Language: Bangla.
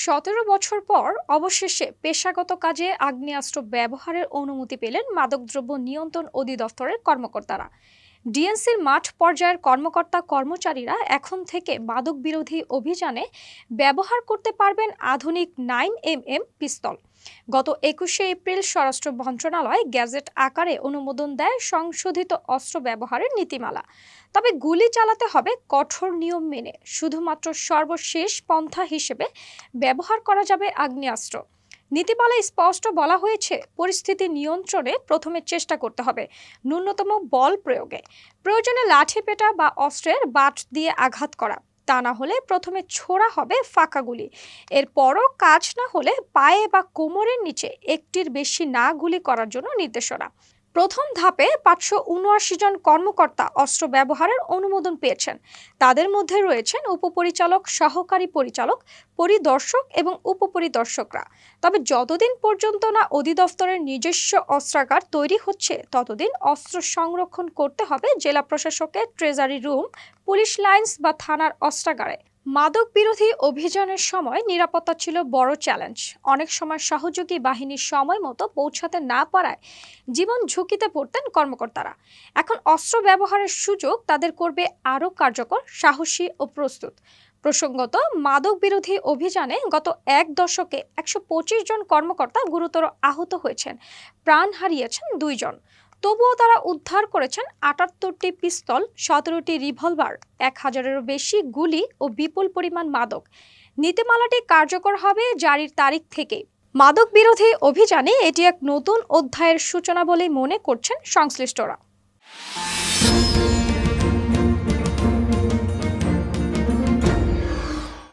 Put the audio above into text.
১৭ বছর পর অবশেষে পেশাগত কাজে আগ্নেয়াস্ত্র ব্যবহারের অনুমতি পেলেন মাদকদ্রব্য নিয়ন্ত্রণ অধিদপ্তরের কর্মকর্তারা। ডিএনসির মাঠ পর্যায়ের কর্মকর্তা কর্মচারীরা এখন থেকে মাদক বিরোধী অভিযানে ব্যবহার করতে পারবেন আধুনিক 9mm পিস্তল। গত ২১শে এপ্রিল স্বরাষ্ট্র মন্ত্রণালয় গ্যাজেট আকারে অনুমোদন দেয় সংশোধিত অস্ত্র ব্যবহারের নীতিমালা। তবে গুলি চালাতে হবে কঠোর নিয়ম মেনে, শুধুমাত্র সর্বশেষ পন্থা হিসেবে ব্যবহার করা যাবে আগ্নেয়াস্ত্র। নীতিমালায় স্পষ্ট বলা হয়েছে, পরিস্থিতি নিয়ন্ত্রণে প্রথমে চেষ্টা করতে হবে ন্যূনতম বল প্রয়োগে, প্রয়োজনে লাঠি পেটা বা অস্ত্রের বাট দিয়ে আঘাত করা। তা না হলে প্রথমে ছোড়া হবে ফাঁকা গুলি। এরপরও কাজ না হলে পায়ে বা কোমরের নিচে একটির বেশি না গুলি করার জন্য নির্দেশনা। প্রথম ধাপে ৫৭৯ জন কর্মকর্তা অস্ত্র ব্যবহারের অনুমোদন পেয়েছেন। তাদের মধ্যে রয়েছেন উপপরিচালক, সহকারী পরিচালক, পরিদর্শক এবং উপপরিদর্শকরা। তবে যতদিন পর্যন্ত না অধিদপ্তরের নিজস্ব অস্ত্রাগার তৈরি হচ্ছে, ততদিন অস্ত্র সংরক্ষণ করতে হবে জেলা প্রশাসকের ট্রেজারি রুম, পুলিশ লাইন্স বা থানার অস্ত্রাগারে। মাদক বিরোধী অভিযানের সময় নিরাপত্তা ছিল বড় চ্যালেঞ্জ। অনেক সময় সহযোগী বাহিনীর সময় মতো পৌঁছাতে না পারায় জীবন ঝুঁকিতে পড়তেন কর্মকর্তারা। এখন অস্ত্র ব্যবহারের সুযোগ তাদের করবে আরও কার্যকর, সাহসী ও প্রস্তুত। প্রসঙ্গত, মাদক বিরোধী অভিযানে গত এক দশকে ১২৫ জন কর্মকর্তা গুরুতর আহত হয়েছেন, প্রাণ হারিয়েছেন ২ জন। তবুও তারা উদ্ধার করেছেন ৭৮টি পিস্তল, ১৭টি রিভলভার, ১,০০০-এরও বেশি গুলি ও বিপুল পরিমাণ মাদক। নীতিমালাটি কার্যকর হবে জারির তারিখ থেকে। মাদক বিরোধী অভিযানে এটি এক নতুন অধ্যায়ের সূচনা বলেই মনে করছেন সংশ্লিষ্টরা।